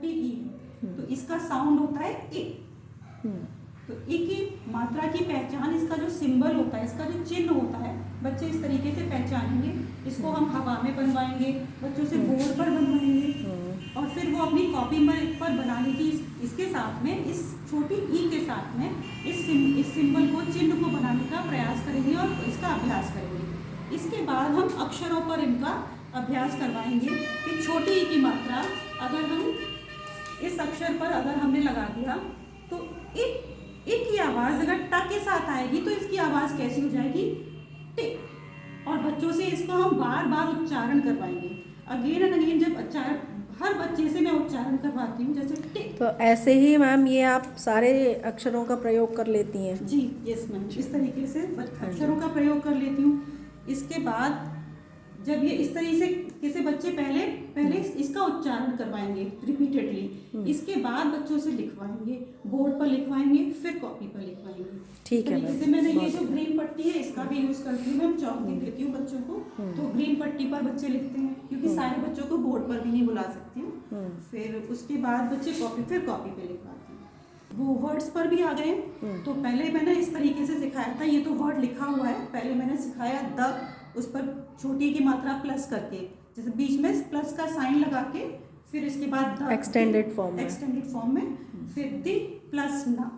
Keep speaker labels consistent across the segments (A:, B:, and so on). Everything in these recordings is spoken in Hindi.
A: छोटी ई है, तो इसका साउंड होता है ए। तो ई की मात्रा की पहचान, इसका जो सिंबल होता है, इसका जो चिन्ह होता है, बच्चे इस तरीके से पहचानेंगे। इसको हम हवा में बनवाएंगे, बच्चों से बोर्ड पर बनवाएंगे, और फिर वो अपनी कॉपी पर बनाने की इसके साथ में, इस छोटी ई के साथ में इस सिंबल को, चिन्ह को बनाने का प्रयास करेंगे और इसका अभ्यास करेंगे। इसके बाद हम अक्षरों पर इनका अभ्यास करवाएंगे कि छोटी ई की मात्रा अगर हम इस अक्षर पर अगर हमने लगा दिया तो इ की आवाज़ अगर ट के साथ आएगी तो इसकी आवाज़ कैसी हो जाएगी, टे। और बच्चों से इसको हम बार बार उच्चारण करवाएंगे, अगेन एंड अगेन। जब हर बच्चे से मैं उच्चारण करवाती हूँ, जैसे टे।
B: तो ऐसे ही मैम ये आप सारे अक्षरों का प्रयोग कर लेती हैं?
A: जी यस मैम, इस तरीके से अक्षरों का प्रयोग कर लेती हूँ। इसके बाद जब ये इस तरीके से बच्चे पहले इसका उच्चारण करवाएंगे रिपीटेडली, इसके बाद बच्चों से लिखवाएंगे, बोर्ड पर लिखवाएंगे, फिर कॉपी पर लिखवाएंगे।
B: ठीक है मैम।
A: जैसे मैंने ये जो ग्रीन पट्टी है इसका भी यूज करती हूँ, मैं चौक दे देती हूँ बच्चों को, तो ग्रीन पट्टी पर बच्चे लिखते हैं, क्योंकि सारे बच्चों को बोर्ड पर भी नहीं बुला सकती हूँ। फिर उसके बाद बच्चे फिर कॉपी पे लिखवाते हैं। वो वर्ड्स पर भी आ गए। तो पहले मैंने इस तरीके से सिखाया था, ये तो वर्ड लिखा हुआ है, पहले मैंने सिखाया द, उस पर छोटी की मात्रा प्लस करके, जैसे बीच में प्लस का साइन लगा के, फिर इसके बाद द
B: एक्सटेंडेड फॉर्म
A: में, फिर दी प्लस ना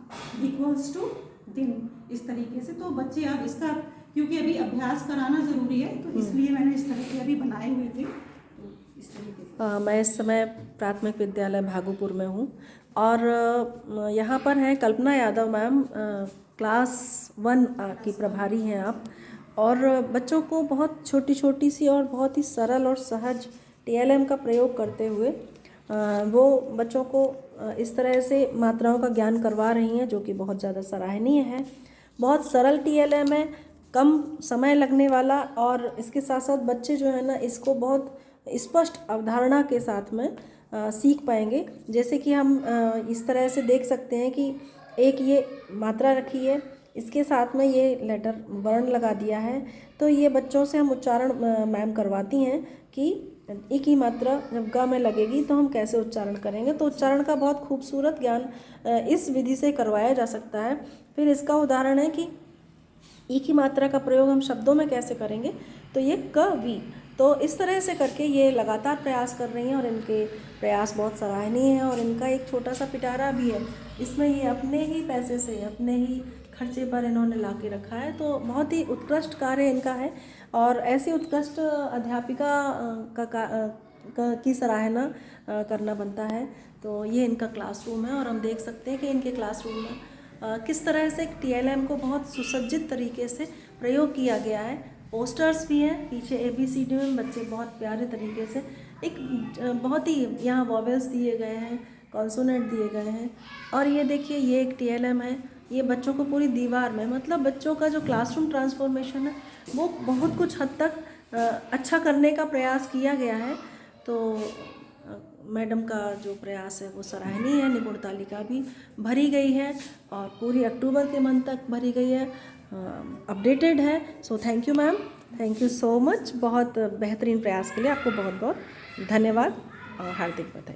A: इक्वल्स टू दिन, इस तरीके से। तो बच्चे अब इसका, क्योंकि अभी अभ्यास कराना ज़रूरी है, तो इसलिए मैंने इस तरह के अभी बनाए हुए थे। तो इस तरीके से
B: मैं इस समय प्राथमिक विद्यालय भागुपुर में हूँ, और यहाँ पर हैं कल्पना यादव मैम, क्लास 1 की प्रभारी हैं आप, और बच्चों को बहुत छोटी छोटी सी और बहुत ही सरल और सहज TLM का प्रयोग करते हुए वो बच्चों को इस तरह से मात्राओं का ज्ञान करवा रही हैं, जो कि बहुत ज़्यादा सराहनीय है। बहुत सरल TLM है, कम समय लगने वाला, और इसके साथ साथ बच्चे जो है ना इसको बहुत स्पष्ट अवधारणा के साथ में सीख पाएंगे। जैसे कि हम इस तरह से देख सकते हैं कि एक ये मात्रा रखी है, इसके साथ में ये लेटर वर्ण लगा दिया है, तो ये बच्चों से हम उच्चारण मैम करवाती हैं कि ई की मात्रा जब ग में लगेगी तो हम कैसे उच्चारण करेंगे। तो उच्चारण का बहुत खूबसूरत ज्ञान इस विधि से करवाया जा सकता है। फिर इसका उदाहरण है कि ई की मात्रा का प्रयोग हम शब्दों में कैसे करेंगे, तो ये क वी, तो इस तरह से करके ये लगातार प्रयास कर रही हैं, और इनके प्रयास बहुत सराहनीय हैं। और इनका एक छोटा सा पिटारा भी है, इसमें ये अपने ही पैसे से, अपने ही खर्चे पर इन्होंने ला के रखा है। तो बहुत ही उत्कृष्ट कार्य इनका है, और ऐसी उत्कृष्ट अध्यापिका की सराहना करना बनता है। तो ये इनका क्लासरूम है, और हम देख सकते हैं कि इनके क्लासरूम में किस तरह से TLM को बहुत सुसज्जित तरीके से प्रयोग किया गया है। पोस्टर्स भी हैं पीछे, ABCD में बच्चे बहुत प्यारे तरीके से, एक बहुत ही यहाँ वॉवेल्स दिए गए हैं, कॉन्सोनेंट दिए गए हैं। और ये देखिए, ये एक TLM है, ये बच्चों को पूरी दीवार में, मतलब बच्चों का जो क्लासरूम ट्रांसफॉर्मेशन है वो बहुत कुछ हद तक अच्छा करने का प्रयास किया गया है। तो मैडम का जो प्रयास है वो सराहनीय है, निपुण तालिका भी भरी गई है, और पूरी अक्टूबर के मंथ तक भरी गई है, अपडेटेड है। So thank you ma'am, thank you so much. बहुत बेहतरीन प्रयास के लिए आपको बहुत बहुत धन्यवाद और हार्दिक बधाई।